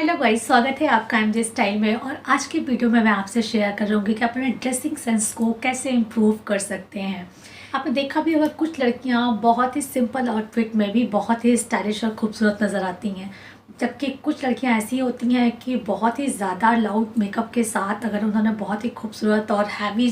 Hello guys, स्वागत है आपका एमजे स्टाइल में। और आज की वीडियो में मैं आपसे शेयर करूंगी कि अपने ड्रेसिंग सेंस को कैसे इम्प्रूव कर सकते हैं। आपने देखा भी होगा कुछ लड़कियां बहुत ही सिंपल आउटफिट में भी बहुत ही स्टाइलिश और खूबसूरत नज़र आती हैं, जबकि कुछ लड़कियां ऐसी होती हैं कि बहुत ही ज़्यादा लाउड मेकअप के साथ अगर उन्होंने बहुत ही खूबसूरत और हैवी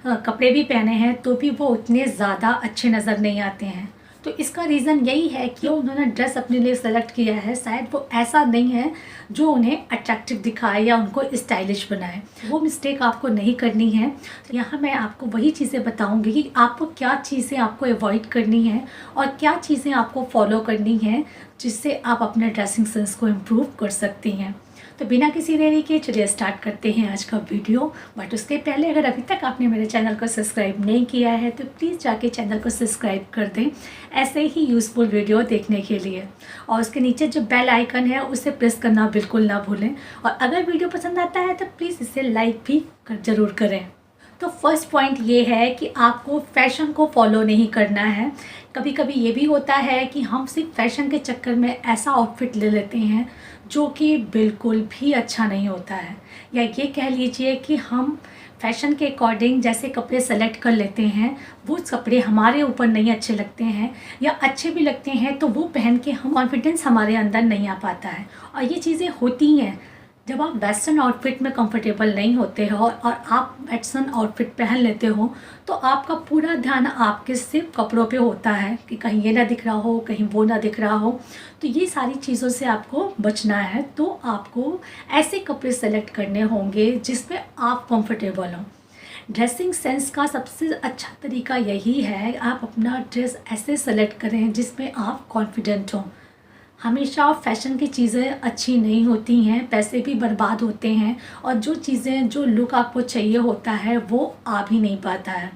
कपड़े भी पहने हैं तो भी वो उतने ज़्यादा अच्छे नज़र नहीं आते हैं। तो इसका रीज़न यही है कि उन्होंने ड्रेस अपने लिए सेलेक्ट किया है, शायद वो ऐसा नहीं है जो उन्हें अट्रैक्टिव दिखाए या उनको स्टाइलिश बनाए। वो मिस्टेक आपको नहीं करनी है। तो यहाँ मैं आपको वही चीज़ें बताऊंगी कि आपको क्या चीज़ें आपको अवॉइड करनी है और क्या चीज़ें आपको फॉलो करनी है जिससे आप अपने ड्रेसिंग सेंस को इम्प्रूव कर सकती हैं। तो बिना किसी देरी के चलिए स्टार्ट करते हैं आज का वीडियो। बट उसके पहले अगर अभी तक आपने मेरे चैनल को सब्सक्राइब नहीं किया है तो प्लीज़ जाके चैनल को सब्सक्राइब कर दें ऐसे ही यूज़फुल वीडियो देखने के लिए। और उसके नीचे जो बेल आइकन है उसे प्रेस करना बिल्कुल ना भूलें। और अगर वीडियो पसंद आता है तो प्लीज़ इसे लाइक भी ज़रूर करें। तो फर्स्ट पॉइंट ये है कि आपको फैशन को फॉलो नहीं करना है। कभी कभी ये भी होता है कि हम सिर्फ फैशन के चक्कर में ऐसा आउटफिट ले लेते हैं जो कि बिल्कुल भी अच्छा नहीं होता है, या ये कह लीजिए कि हम फैशन के अकॉर्डिंग जैसे कपड़े सेलेक्ट कर लेते हैं वो कपड़े हमारे ऊपर नहीं अच्छे लगते हैं, या अच्छे भी लगते हैं तो वो पहन के हम कॉन्फिडेंस हमारे अंदर नहीं आ पाता है। और ये चीज़ें होती हैं जब आप वेस्टर्न आउटफिट में कंफर्टेबल नहीं होते हो और आप वेस्टर्न आउटफिट पहन लेते हो तो आपका पूरा ध्यान आपके सिर्फ कपड़ों पे होता है कि कहीं ये ना दिख रहा हो, कहीं वो ना दिख रहा हो। तो ये सारी चीज़ों से आपको बचना है। तो आपको ऐसे कपड़े सेलेक्ट करने होंगे जिसमें आप कंफर्टेबल हो। ड्रेसिंग सेंस का सबसे अच्छा तरीका यही है, आप अपना ड्रेस ऐसे सेलेक्ट करें जिसमें आप कॉन्फिडेंट हों। हमेशा फैशन की चीज़ें अच्छी नहीं होती हैं, पैसे भी बर्बाद होते हैं और जो चीज़ें जो लुक आपको चाहिए होता है वो आ भी नहीं पाता है।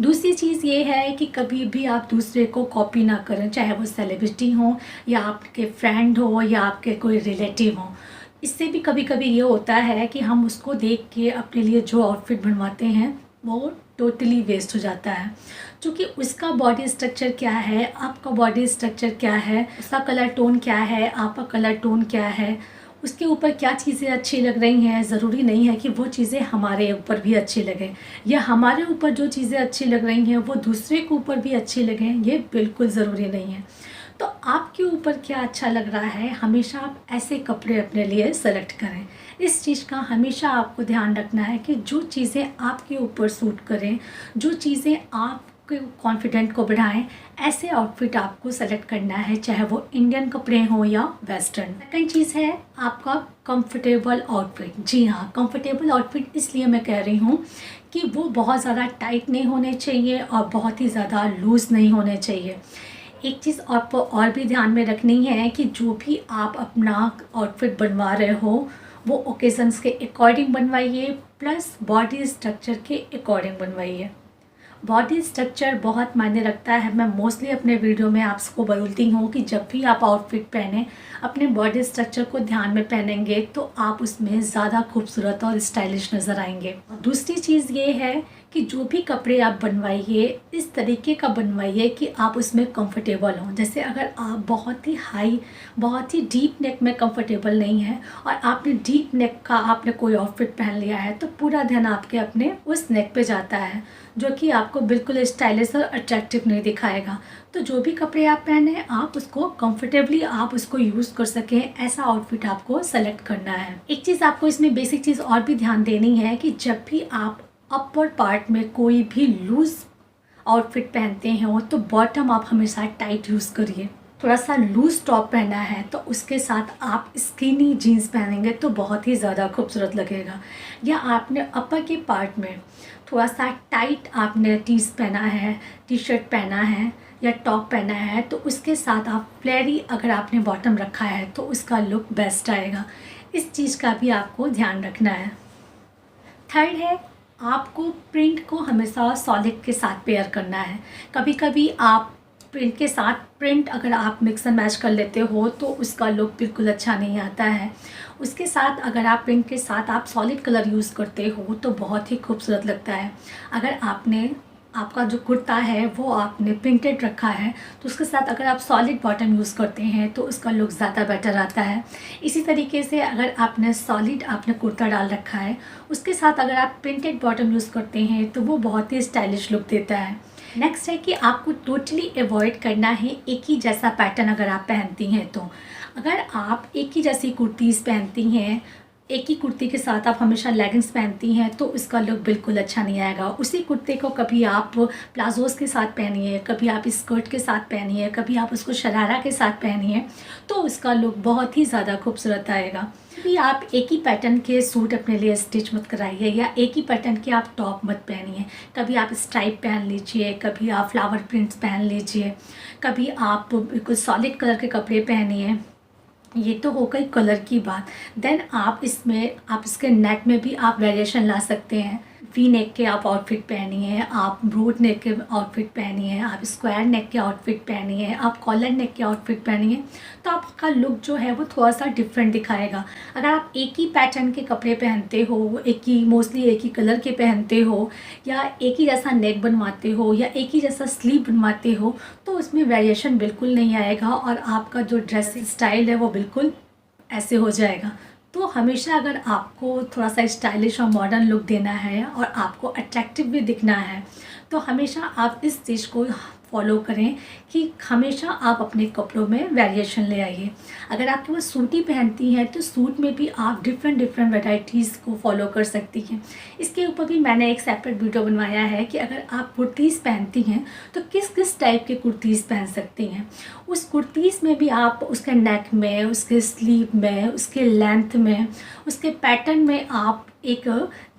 दूसरी चीज़ ये है कि कभी भी आप दूसरे को कॉपी ना करें, चाहे वो सेलिब्रिटी हो या आपके फ्रेंड हो या आपके कोई रिलेटिव हो। इससे भी कभी कभी ये होता है कि हम उसको देख के अपने लिए जो आउटफिट बनवाते हैं वो टोटली वेस्ट हो जाता है, क्योंकि उसका बॉडी स्ट्रक्चर क्या है, आपका बॉडी स्ट्रक्चर क्या है, उसका कलर टोन क्या है, आपका कलर टोन क्या है, उसके ऊपर क्या चीज़ें अच्छी लग रही हैं। ज़रूरी नहीं है कि वो चीज़ें हमारे ऊपर भी अच्छी लगें, या हमारे ऊपर जो चीज़ें अच्छी लग रही हैं वो दूसरे के ऊपर भी अच्छी लगें, ये बिल्कुल ज़रूरी नहीं है। तो आपके ऊपर क्या अच्छा लग रहा है, हमेशा आप ऐसे कपड़े अपने लिए सेलेक्ट करें। इस चीज़ का हमेशा आपको ध्यान रखना है कि जो चीज़ें आपके ऊपर सूट करें, जो चीज़ें आपके कॉन्फिडेंट को बढ़ाएं, ऐसे आउटफिट आपको सेलेक्ट करना है, चाहे वो इंडियन कपड़े हों या वेस्टर्न। सेकंड चीज़ है आपका कंफर्टेबल आउटफिट। जी हाँ, कंफर्टेबल आउटफिट इसलिए मैं कह रही हूँ कि वो बहुत ज़्यादा टाइट नहीं होने चाहिए और बहुत ही ज़्यादा लूज़ नहीं होने चाहिए। एक चीज़ आपको और भी ध्यान में रखनी है कि जो भी आप अपना आउटफिट बनवा रहे हो वो ओकेजन्स के अकॉर्डिंग बनवाइए, प्लस बॉडी स्ट्रक्चर के अकॉर्डिंग बनवाइए। बॉडी स्ट्रक्चर बहुत मायने रखता है। मैं मोस्टली अपने वीडियो में आपको बोलती हूँ कि जब भी आप आउटफिट पहने अपने बॉडी स्ट्रक्चर को ध्यान में पहनेंगे तो आप उसमें ज़्यादा खूबसूरत और स्टाइलिश नज़र आएंगे। दूसरी चीज़ ये है कि जो भी कपड़े आप बनवाइए इस तरीके का बनवाइए कि आप उसमें कंफर्टेबल हों। जैसे अगर आप बहुत ही हाई, बहुत ही डीप नेक में कंफर्टेबल नहीं है और आपने डीप नेक का आपने कोई आउटफिट पहन लिया है तो पूरा ध्यान आपके अपने उस नेक पे जाता है, जो कि आपको बिल्कुल स्टाइलिश और अट्रैक्टिव नहीं दिखाएगा। तो जो भी कपड़े आप पहने आप उसको कंफर्टेबली आप उसको यूज़ कर सकें, ऐसा आउटफिट आपको सेलेक्ट करना है। एक चीज़ आपको इसमें बेसिक चीज़ और भी ध्यान देनी है कि जब भी आप अपर पार्ट में कोई भी लूज़ आउटफिट पहनते हो तो बॉटम आप हमेशा टाइट यूज़ करिए। थोड़ा सा लूज़ टॉप पहना है तो उसके साथ आप स्किनी जीन्स पहनेंगे तो बहुत ही ज़्यादा खूबसूरत लगेगा। या आपने अपर के पार्ट में थोड़ा सा टाइट आपने टीज पहना है, टी शर्ट पहना है या टॉप पहना है तो उसके साथ आप फ्लेयरी अगर आपने बॉटम रखा है तो उसका लुक बेस्ट आएगा। इस चीज़ का भी आपको ध्यान रखना है। थर्ड है आपको प्रिंट को हमेशा सॉलिड के साथ पेयर करना है। कभी कभी आप प्रिंट के साथ प्रिंट अगर आप मिक्स एंड मैच कर लेते हो तो उसका लुक बिल्कुल अच्छा नहीं आता है। उसके साथ अगर आप प्रिंट के साथ आप सॉलिड कलर यूज़ करते हो तो बहुत ही खूबसूरत लगता है। अगर आपने आपका जो कुर्ता है वो आपने प्रिंटेड रखा है तो उसके साथ अगर आप सॉलिड बॉटम यूज़ करते हैं तो उसका लुक ज़्यादा बेटर आता है। इसी तरीके से अगर आपने सॉलिड आपने कुर्ता डाल रखा है उसके साथ अगर आप प्रिंटेड बॉटम यूज़ करते हैं तो वो बहुत ही स्टाइलिश लुक देता है। नेक्स्ट है कि आपको टोटली अवॉइड करना है एक ही जैसा पैटर्न अगर आप पहनती हैं तो। अगर आप एक ही जैसी कुर्तीज़ पहनती हैं, एक ही कुर्ती के साथ आप हमेशा लेगिंग्स पहनती हैं तो इसका लुक बिल्कुल अच्छा नहीं आएगा। उसी कुर्ते को कभी आप प्लाजोज़ के साथ पहनिए, कभी आप स्कर्ट के साथ पहनिए, कभी आप उसको शरारा के साथ पहनिए तो इसका लुक बहुत ही ज़्यादा खूबसूरत आएगा। कभी आप एक ही पैटर्न के सूट अपने लिए स्टिच मत कराइए या एक ही पैटर्न के आप टॉप मत पहनिए। कभी आप स्ट्राइप पहन लीजिए, कभी आप फ्लावर प्रिंट्स पहन लीजिए, कभी आप बिल्कुल सॉलिड कलर के कपड़े पहनिए। ये तो हो गई कलर की बात। देन आप इसके नेक में भी आप वेरिएशन ला सकते हैं। वी नेक के आप आउटफिट पहनिए, आप ब्रोड नेक के आउटफिट पहनिए, आप स्क्वायर नेक के आउटफिट पहनिए, आप कॉलर नेक के आउटफिट पहनिए तो आपका लुक जो है वो थोड़ा सा डिफरेंट दिखाएगा। अगर आप एक ही पैटर्न के कपड़े पहनते हो, मोस्टली एक ही कलर के पहनते हो या एक ही जैसा नेक बनवाते हो या एक ही जैसा स्लीव बनवाते हो तो उसमें वेरिएशन बिल्कुल नहीं आएगा और आपका जो ड्रेसिंग स्टाइल है वो बिल्कुल ऐसे हो जाएगा। तो हमेशा अगर आपको थोड़ा सा स्टाइलिश और मॉडर्न लुक देना है और आपको अट्रैक्टिव भी दिखना है तो हमेशा आप इस चीज़ को फॉलो करें कि हमेशा आप अपने कपड़ों में वेरिएशन ले आइए। अगर आप केवल सूट ही पहनती हैं तो सूट में भी आप डिफरेंट वैरायटीज़ को फॉलो कर सकती हैं। इसके ऊपर भी मैंने एक सेपरेट वीडियो बनवाया है कि अगर आप कुर्तीज़ पहनती हैं तो किस किस टाइप के कुर्तीज़ पहन सकती हैं। उस कुर्तीज़ में भी आप उसके नेक में, उसके स्लीव में, उसके लेंथ में, उसके पैटर्न में आप एक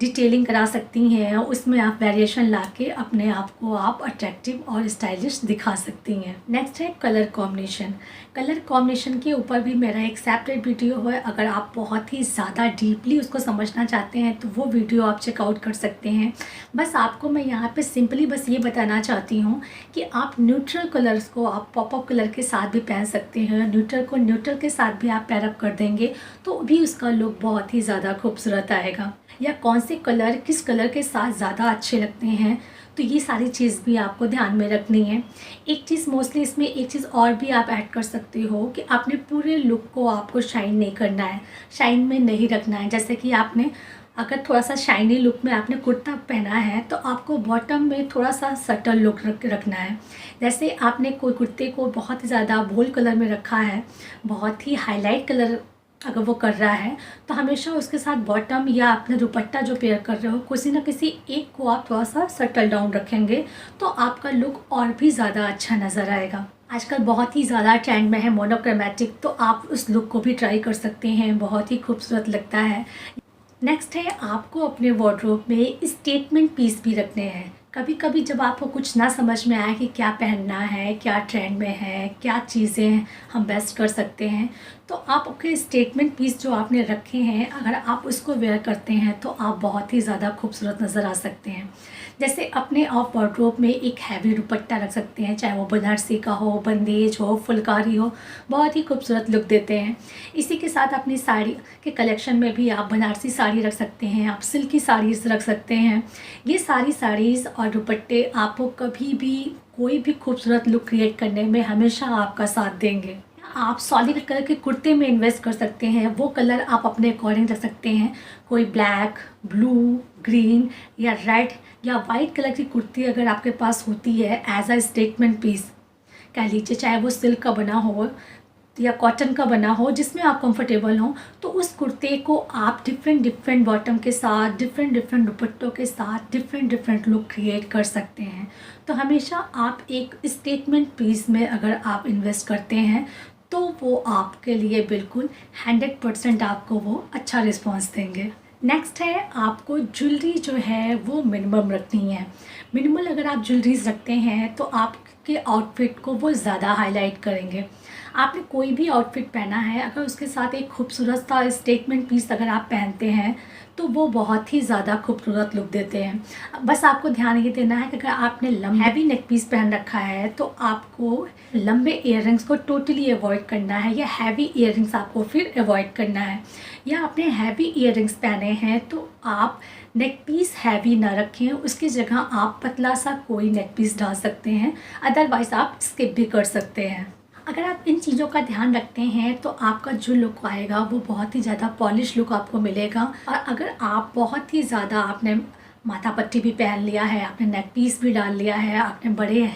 डिटेलिंग करा सकती हैं। उसमें आप वेरिएशन लाके अपने आप को आप अट्रैक्टिव और स्टाइलिश दिखा सकती हैं। नेक्स्ट है कलर कॉम्बिनेशन। कलर कॉम्बिनेशन के ऊपर भी मेरा एक सेपरेट वीडियो है। अगर आप बहुत ही ज़्यादा डीपली उसको समझना चाहते हैं तो वो वीडियो आप चेकआउट कर सकते हैं। बस आपको मैं यहाँ पे सिंपली बस ये बताना चाहती हूँ कि आप न्यूट्रल कलर्स को आप पॉपअप कलर के साथ भी पहन सकते हैं। न्यूट्रल को न्यूट्रल के साथ भी आप पैरअप कर देंगे तो भी उसका लुक बहुत ही ज़्यादा खूबसूरत आएगा। या कौन से कलर किस कलर के साथ ज़्यादा अच्छे लगते हैं तो ये सारी चीज़ भी आपको ध्यान में रखनी है। एक चीज़ मोस्टली इसमें एक चीज़ और भी आप ऐड कर सकते हो कि आपने पूरे लुक को आपको शाइन नहीं करना है, शाइन में नहीं रखना है। जैसे कि आपने अगर थोड़ा सा शाइनी लुक में आपने कुर्ता पहना है तो आपको बॉटम में थोड़ा सा सटल लुक रखना है। जैसे आपने कोई कुर्ते को बहुत ही ज़्यादा बोल्ड कलर में रखा है, बहुत ही हाईलाइट कलर अगर वो कर रहा है तो हमेशा उसके साथ बॉटम या अपने दुपट्टा जो पेयर कर रहे हो किसी ना किसी एक को आप थोड़ा सा सटल डाउन रखेंगे तो आपका लुक और भी ज़्यादा अच्छा नज़र आएगा। आजकल बहुत ही ज़्यादा ट्रेंड में है मोनोक्रोमैटिक, तो आप उस लुक को भी ट्राई कर सकते हैं, बहुत ही खूबसूरत लगता है। नेक्स्ट है आपको अपने वार्डरोब में स्टेटमेंट पीस भी रखने हैं। कभी कभी जब आपको कुछ ना समझ में आए कि क्या पहनना है, क्या ट्रेंड में है, क्या चीज़ें हम बेस्ट कर सकते हैं तो आप आपके स्टेटमेंट पीस जो आपने रखे हैं अगर आप उसको वेयर करते हैं तो आप बहुत ही ज़्यादा खूबसूरत नज़र आ सकते हैं। जैसे अपने आप वार्डरोब में एक हैवी दुपट्टा रख सकते हैं, चाहे वो बनारसी का हो, बंदेज हो, फुलकारी हो, बहुत ही खूबसूरत लुक देते हैं। इसी के साथ अपनी साड़ी के कलेक्शन में भी आप बनारसी साड़ी रख सकते हैं, आप सिल्की साड़ीज़ रख सकते हैं। ये सारी साड़ीज़ और दुपट्टे आपको कभी भी कोई भी खूबसूरत लुक क्रिएट करने में हमेशा आपका साथ देंगे। आप सॉलिड कलर के कुर्ते में इन्वेस्ट कर सकते हैं, वो कलर आप अपने अकॉर्डिंग रख सकते हैं। कोई ब्लैक, ब्लू, ग्रीन या रेड या वाइट कलर की कुर्ती अगर आपके पास होती है एज अ स्टेटमेंट पीस कह लीजिए, चाहे वो सिल्क का बना हो या कॉटन का बना हो जिसमें आप कंफर्टेबल हो, तो उस कुर्ते को आप डिफरेंट बॉटम के साथ, डिफरेंट दुपट्टों के साथ डिफरेंट लुक क्रिएट कर सकते हैं। तो हमेशा आप एक स्टेटमेंट पीस में अगर आप इन्वेस्ट करते हैं तो वो आपके लिए बिल्कुल 100% आपको वो अच्छा रिस्पॉन्स देंगे। नेक्स्ट है आपको ज्वेलरी जो है वो मिनिमम रखनी है। मिनिमल अगर आप ज्वेलरीज रखते हैं तो आपके आउटफिट को वो ज़्यादा हाईलाइट करेंगे। आपने कोई भी आउटफिट पहना है, अगर उसके साथ एक खूबसूरत सा स्टेटमेंट पीस अगर आप पहनते हैं तो वो बहुत ही ज़्यादा खूबसूरत लुक देते हैं। बस आपको ध्यान ये देना है कि अगर आपने हैवी नेक पीस पहन रखा है तो आपको लंबे इयररिंग्स को टोटली अवॉइड करना है, या हैवी इयररिंग्स आपको फिर अवॉइड करना है। या आपने हैवी इयररिंग्स पहने हैं तो आप नेक पीस हैवी ना रखें, उसकी जगह आप पतला सा कोई नेक पीस डाल सकते हैं, अदरवाइज़ आप स्किप भी कर सकते हैं। अगर आप इन चीज़ों का ध्यान रखते हैं तो आपका जो लुक आएगा वो बहुत ही ज़्यादा पॉलिश लुक आपको मिलेगा। और अगर आप बहुत ही ज़्यादा आपने माथा पट्टी भी पहन लिया है, आपने नेक पीस भी डाल लिया है, आपने बड़े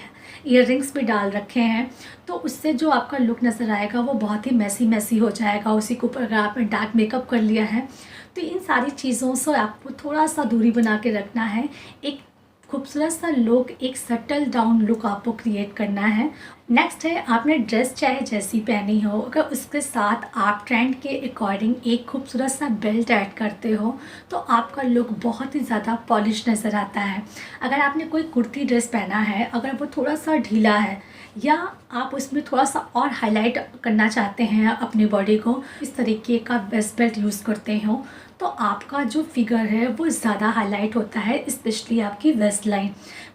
इयररिंग्स भी डाल रखे हैं, तो उससे जो आपका लुक नज़र आएगा वो बहुत ही मैसी हो जाएगा। उसी के ऊपर अगर आपने डार्क मेकअप कर लिया है तो इन सारी चीज़ों से आपको थोड़ा सा दूरी बना के रखना है। एक खूबसूरत सा लुक, एक सटल डाउन लुक आपको क्रिएट करना है। नेक्स्ट है, आपने ड्रेस चाहे जैसी पहनी हो, अगर उसके साथ आप ट्रेंड के अकॉर्डिंग एक खूबसूरत सा बेल्ट ऐड करते हो तो आपका लुक बहुत ही ज़्यादा पॉलिश नज़र आता है। अगर आपने कोई कुर्ती ड्रेस पहना है, अगर वो थोड़ा सा ढीला है या आप उसमें थोड़ा सा और हाईलाइट करना चाहते हैं अपनी बॉडी को, इस तरीके का वेस्ट बेल्ट यूज़ करते हो तो आपका जो फिगर है वो ज़्यादा हाईलाइट होता है, स्पेशली आपकी वेस्ट लाइन।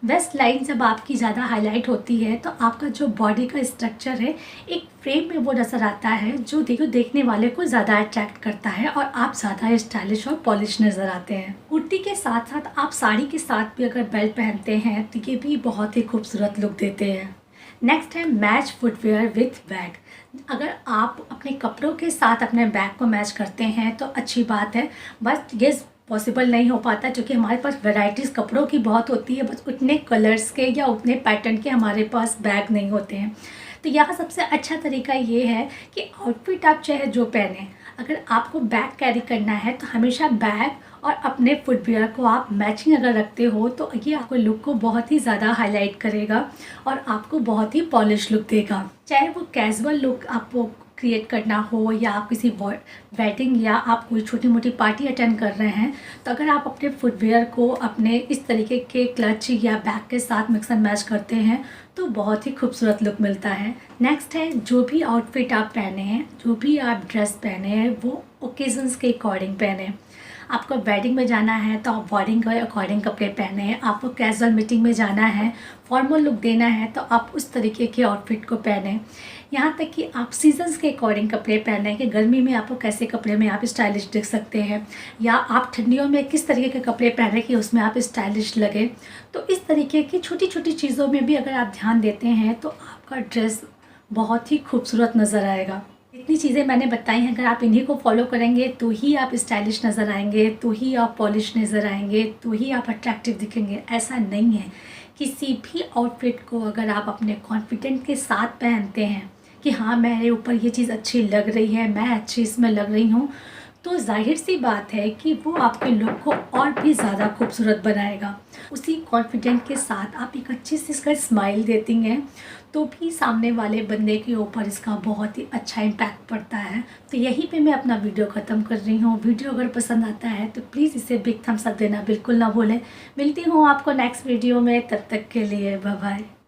वेस्ट लाइन जब आपकी ज़्यादा हाईलाइट होती है तो आपका जो बॉडी का स्ट्रक्चर है एक फ्रेम में वो नज़र आता है, जो देखने वाले को ज़्यादा अट्रैक्ट करता है और आप ज़्यादा स्टाइलिश और पॉलिश नज़र आते हैं। कुर्ती के साथ साथ आप साड़ी के साथ भी अगर बेल्ट पहनते हैं तो ये भी बहुत ही खूबसूरत लुक देते हैं। नेक्स्ट है मैच फुटवेयर विथ बैग। अगर आप अपने कपड़ों के साथ अपने बैग को मैच करते हैं तो अच्छी बात है, बट ये पॉसिबल नहीं हो पाता क्योंकि हमारे पास वैराइटीज़ कपड़ों की बहुत होती है, बस उतने कलर्स के या उतने पैटर्न के हमारे पास बैग नहीं होते हैं। तो यहाँ सबसे अच्छा तरीका ये है कि आउटफिट आप चाहे जो पहने, अगर आपको बैग कैरी करना है तो हमेशा बैग और अपने फुटवेयर को आप मैचिंग अगर रखते हो तो ये आपको लुक को बहुत ही ज़्यादा हाईलाइट करेगा और आपको बहुत ही पॉलिश लुक देगा। चाहे वो कैजुअल लुक आपको क्रिएट करना हो या आप किसी वेडिंग या आप कोई छोटी मोटी पार्टी अटेंड कर रहे हैं, तो अगर आप अपने फुटवेयर को अपने इस तरीके के क्लच या बैग के साथ मिक्स एंड मैच करते हैं तो बहुत ही खूबसूरत लुक मिलता है। नेक्स्ट है, जो भी आउटफिट आप पहने हैं, जो भी आप ड्रेस पहने हैं वो ओकेजन्स के अकॉर्डिंग पहने। आपको वेडिंग में जाना है तो आप वेडिंग के अकॉर्डिंग कपड़े पहने हैं, आपको कैजुअल मीटिंग में जाना है, फॉर्मल लुक देना है तो आप उस तरीके के आउटफिट को पहने। यहाँ तक कि आप सीजन्स के अकॉर्डिंग कपड़े पहने कि गर्मी में आपको कैसे कपड़े में आप स्टाइलिश दिख सकते हैं, या आप ठंडियों में किस तरीके के कपड़े पहने कि उसमें आप स्टाइलिश लगे। तो इस तरीके की छोटी छोटी चीज़ों में भी अगर आप ध्यान देते हैं तो आपका ड्रेस बहुत ही खूबसूरत नज़र आएगा। इतनी चीज़ें मैंने बताई हैं, अगर आप इन्हीं को फॉलो करेंगे तो ही आप स्टाइलिश नज़र आएंगे, तो ही आप पॉलिश नज़र आएंगे, तो ही आप अट्रैक्टिव दिखेंगे। ऐसा नहीं है, किसी भी आउटफिट को अगर आप अपने कॉन्फिडेंट के साथ पहनते हैं कि हाँ मेरे ऊपर ये चीज़ अच्छी लग रही है, मैं अच्छी इसमें लग रही हूँ, तो जाहिर सी बात है कि वो आपके लुक को और भी ज़्यादा खूबसूरत बनाएगा। उसी कॉन्फिडेंट के साथ आप एक अच्छी सी इसका स्माइल देती हैं तो भी सामने वाले बंदे के ऊपर इसका बहुत ही अच्छा इम्पैक्ट पड़ता है। तो यहीं पे मैं अपना वीडियो ख़त्म कर रही हूँ। वीडियो अगर पसंद आता है तो प्लीज़ इसे बिग थम्स अप देना बिल्कुल ना भूलें। मिलती हूँ आपको नेक्स्ट वीडियो में, तब तक के लिए बाय बाय।